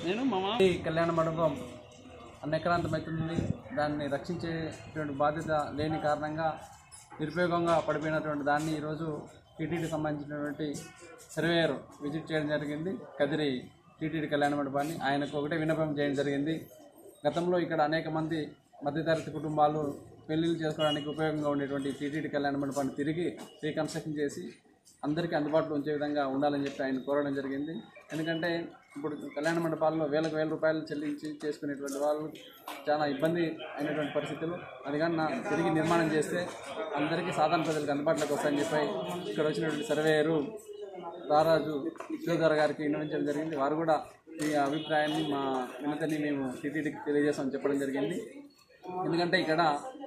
నేను ఈ కళ్యాణ మండపం అన్యక్రాంతమవుతుంది. దాన్ని రక్షించేటువంటి బాధ్యత లేని కారణంగా నిరుపయోగంగా పడిపోయినటువంటి దాన్ని ఈరోజు టీటీడీ సంబంధించినటువంటి సర్వేయర్ విజిట్ చేయడం జరిగింది. కదిరి టీటీడీ కళ్యాణ మండపాన్ని ఆయనకు ఒకటే విన్నపం చేయడం జరిగింది. గతంలో ఇక్కడ అనేక మంది మధ్యతరగతి కుటుంబాలు పెళ్లిళ్ళు చేసుకోవడానికి ఉపయోగంగా ఉండేటువంటి టీటీడీ కళ్యాణ మండపాన్ని తిరిగి రీకన్స్ట్రక్షన్ చేసి అందరికీ అందుబాటులో ఉంచే విధంగా ఉండాలని చెప్పి ఆయన కోరడం జరిగింది. ఎందుకంటే ఇప్పుడు కళ్యాణ మండపాల్లో వేలకు వేల రూపాయలు చెల్లించి చేసుకునేటువంటి వాళ్ళు చాలా ఇబ్బంది అయినటువంటి పరిస్థితులు. అది కానీ తిరిగి నిర్మాణం చేస్తే అందరికీ సాధారణ ప్రజలకు అందుబాటులోకి వస్తాయని చెప్పి ఇక్కడ వచ్చినటువంటి సర్వేయరు రారాజు శివధర్ గారికి విన్నవించడం జరిగింది. వారు కూడా ఈ అభిప్రాయాన్ని మా వినతిని మేము టీటీడీకి తెలియజేస్తామని చెప్పడం జరిగింది. ఎందుకంటే ఇక్కడ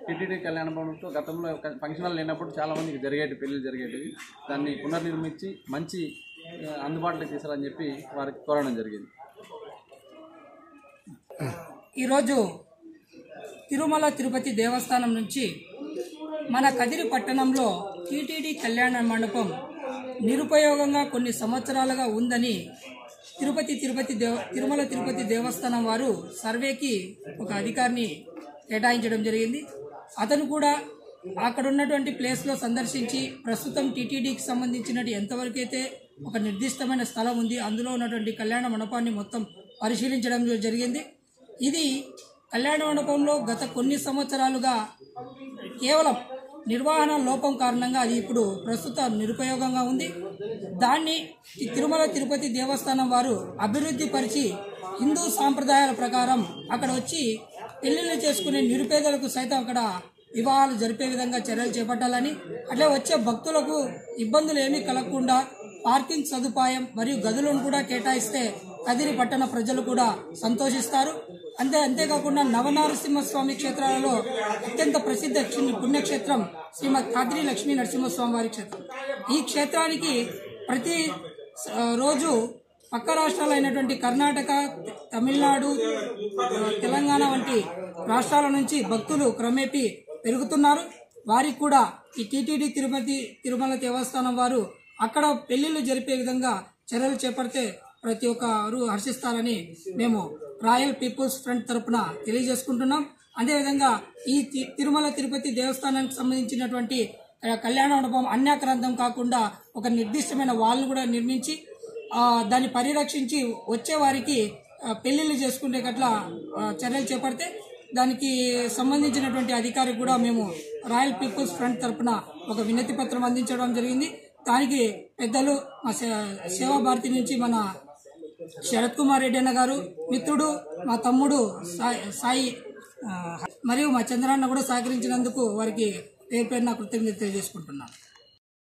టీటీడీ కళ్యాణ మండపంతో గతంలో ఫంక్షన్లు లేనప్పుడు చాలామందికి పెళ్ళిళ్ళు జరిగేటివి. దాన్ని పునర్నిర్మించి మంచి అందుబాటులోకి తీసుకురాని చెప్పి వారికి కోరడం జరిగింది. ఈరోజు తిరుమల తిరుపతి దేవస్థానం నుంచి మన కదిరి పట్టణంలో టీటీడీ కళ్యాణ మండపం నిరుపయోగంగా కొన్ని సంవత్సరాలుగా ఉందని తిరుమల తిరుపతి దేవస్థానం వారు సర్వేకి ఒక అధికారిని కేటాయించడం జరిగింది. అతను కూడా అక్కడ ఉన్నటువంటి ప్లేస్లో సందర్శించి ప్రస్తుతం టీటీడీకి సంబంధించినట్టు ఎంతవరకు అయితే ఒక నిర్దిష్టమైన స్థలం ఉంది అందులో ఉన్నటువంటి కళ్యాణ మండపాన్ని మొత్తం పరిశీలించడం జరిగింది. ఇది కళ్యాణ మండపంలో గత కొన్ని సంవత్సరాలుగా కేవలం నిర్వహణ లోపం కారణంగా అది ఇప్పుడు ప్రస్తుతం నిరుపయోగంగా ఉంది. దాన్ని తిరుమల తిరుపతి దేవస్థానం వారు అభివృద్ధి పరిచి హిందూ సాంప్రదాయాల ప్రకారం అక్కడ వచ్చి పెళ్లిళ్ళు చేసుకునే నిరుపేదలకు సైతం అక్కడ వివాహాలు జరిపే విధంగా చర్యలు చేపట్టాలని, అట్లే వచ్చే భక్తులకు ఇబ్బందులు ఏమీ కలగకుండా పార్కింగ్ సదుపాయం మరియు గదులను కూడా కేటాయిస్తే కదిరి పట్టణ ప్రజలు కూడా సంతోషిస్తారు. అంతేకాకుండా నవనారసింహస్వామి క్షేత్రాలలో అత్యంత ప్రసిద్ధ పుణ్యక్షేత్రం శ్రీమద్ కదిరి లక్ష్మీ నరసింహస్వామి వారి క్షేత్రం. ఈ క్షేత్రానికి ప్రతి రోజు పక్క రాష్ట్రాలు అయినటువంటి కర్ణాటక, తమిళనాడు, తెలంగాణ వంటి రాష్ట్రాల నుంచి భక్తులు క్రమేపీ పెరుగుతున్నారు. వారికి కూడా ఈ టీటీడీ తిరుమల దేవస్థానం వారు అక్కడ పెళ్లిళ్లు జరిపే విధంగా చర్యలు చేపడితే ప్రతి ఒక్కరు హర్షిస్తారని మేము రాయల్ పీపుల్స్ ఫ్రంట్ తరఫున తెలియజేసుకుంటున్నాం. అదేవిధంగా ఈ తిరుమల తిరుపతి దేవస్థానానికి సంబంధించినటువంటి కళ్యాణ మండపం అన్యాక్రాంతం కాకుండా ఒక నిర్దిష్టమైన వాల్ను కూడా నిర్మించి దాన్ని పరిరక్షించి వచ్చే వారికి పెళ్లిళ్ళు చేసుకునేటట్లా చర్యలు చేపడితే దానికి సంబంధించినటువంటి అధికారికి కూడా మేము రాయల్ పీపుల్స్ ఫ్రంట్ తరఫున ఒక వినతి పత్రం అందించడం జరిగింది. దానికి పెద్దలు మా సేవా భారతి నుంచి మన శరత్ కుమార్ రెడ్డి అన్న గారు, మిత్రుడు మా తమ్ముడు సాయి మరియు మా చంద్రన్న కూడా సహకరించినందుకు వారికి పేరు పేరున కృతజ్ఞతలు తెలియజేసుకుంటున్నాను.